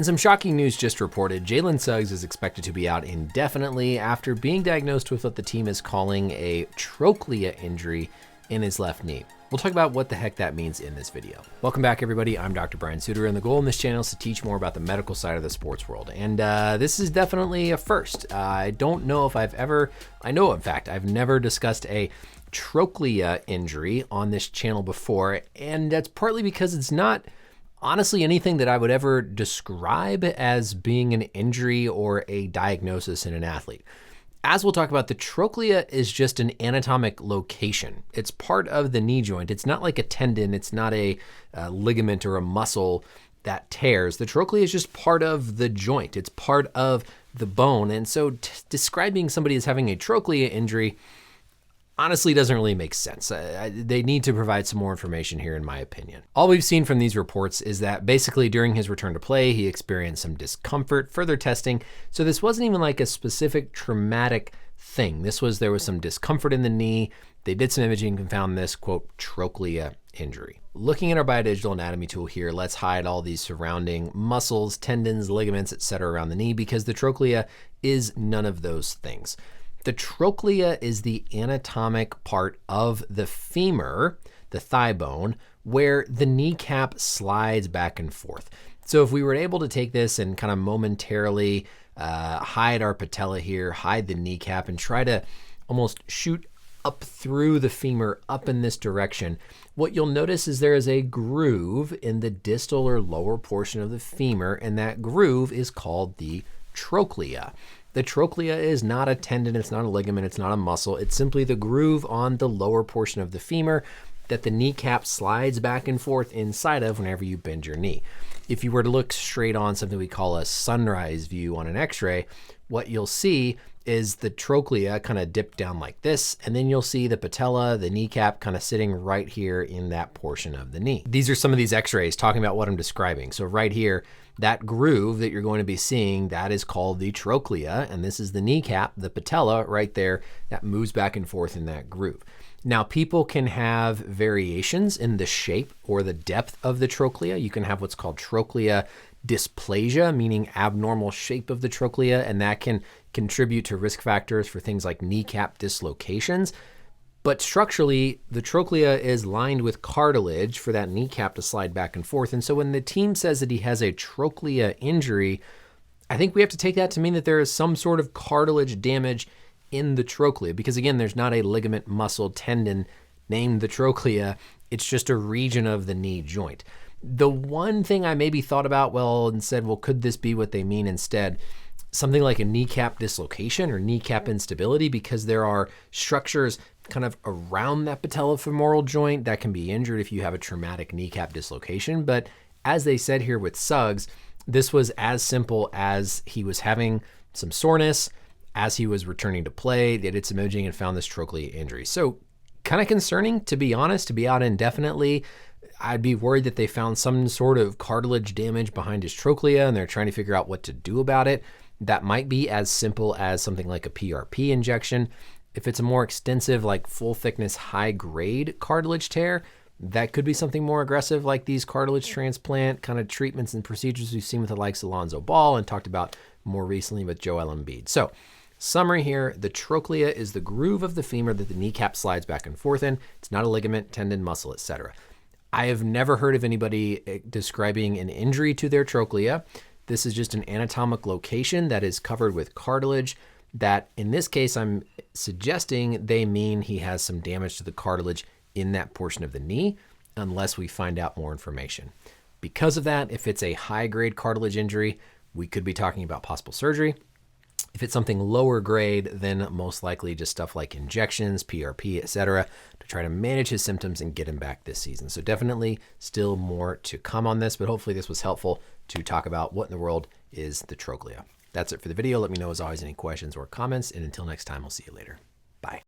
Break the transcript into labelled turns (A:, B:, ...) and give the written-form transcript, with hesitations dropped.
A: And some shocking news just reported. Jalen Suggs is expected to be out indefinitely after being diagnosed with what the team is calling a trochlea injury in his left knee. We'll talk about what the heck that means in this video. Welcome back, everybody. I'm Dr. Brian Sutterer, and the goal in this channel is to teach more about the medical side of the sports world. And this is definitely a first. I don't know if I know, in fact, I've never discussed a trochlea injury on this channel before, and that's partly because it's not honestly anything that I would ever describe as being an injury or a diagnosis in an athlete. As we'll talk about, the trochlea is just an anatomic location. It's part of the knee joint. It's not like a tendon. It's not a ligament or a muscle that tears. The trochlea is just part of the joint. It's part of the bone. And so describing somebody as having a trochlea injury honestly doesn't really make sense. They need to provide some more information here, in my opinion. All we've seen from these reports is that basically during his return to play, he experienced some discomfort, further testing. So this wasn't even like a specific traumatic thing. There was some discomfort in the knee. They did some imaging and found this, quote, trochlea injury. Looking at our biodigital anatomy tool here, let's hide all these surrounding muscles, tendons, ligaments, etc. around the knee, because the trochlea is none of those things. The trochlea is the anatomic part of the femur, the thigh bone, where the kneecap slides back and forth. So if we were able to take this and kind of momentarily hide our patella here, hide the kneecap, and try to almost shoot up through the femur up in this direction, what you'll notice is there is a groove in the distal or lower portion of the femur, and that groove is called the trochlea. The trochlea is not a tendon, it's not a ligament, it's not a muscle. It's simply the groove on the lower portion of the femur that the kneecap slides back and forth inside of whenever you bend your knee. If you were to look straight on something we call a sunrise view on an x-ray, what you'll see is the trochlea kind of dip down like this, and then you'll see the patella, the kneecap kind of sitting right here in that portion of the knee. These are some of these x-rays talking about what I'm describing. So right here, that groove that you're going to be seeing, that is called the trochlea, and this is the kneecap, the patella right there, that moves back and forth in that groove. Now, people can have variations in the shape or the depth of the trochlea. You can have what's called trochlea dysplasia, meaning abnormal shape of the trochlea, and that can contribute to risk factors for things like kneecap dislocations. But structurally, the trochlea is lined with cartilage for that kneecap to slide back and forth. And so when the team says that he has a trochlea injury, I think we have to take that to mean that there is some sort of cartilage damage in the trochlea, because again, there's not a ligament, muscle, tendon named the trochlea. It's just a region of the knee joint. The one thing I maybe thought about, and said, could this be what they mean instead? Something like a kneecap dislocation or kneecap instability, because there are structures kind of around that patellofemoral joint that can be injured if you have a traumatic kneecap dislocation. But as they said here with Suggs, this was as simple as he was having some soreness as he was returning to play. They did some imaging and found this trochlea injury. So kind of concerning, to be honest, to be out indefinitely. I'd be worried that they found some sort of cartilage damage behind his trochlea and they're trying to figure out what to do about it. That might be as simple as something like a PRP injection. If it's a more extensive, like full thickness, high grade cartilage tear, that could be something more aggressive, like these cartilage transplant kind of treatments and procedures we've seen with the likes of Lonzo Ball and talked about more recently with Joel Embiid. So summary here, the trochlea is the groove of the femur that the kneecap slides back and forth in. It's not a ligament, tendon, muscle, etc. I have never heard of anybody describing an injury to their trochlea. This is just an anatomic location that is covered with cartilage that, in this case, I'm suggesting they mean he has some damage to the cartilage in that portion of the knee, unless we find out more information. Because of that, if it's a high-grade cartilage injury, we could be talking about possible surgery. If it's something lower grade, then most likely just stuff like injections, PRP, etc., to try to manage his symptoms and get him back this season. So definitely still more to come on this, but hopefully this was helpful to talk about what in the world is the trochlea. That's it for the video. Let me know, as always, any questions or comments, and until next time, I'll see you later.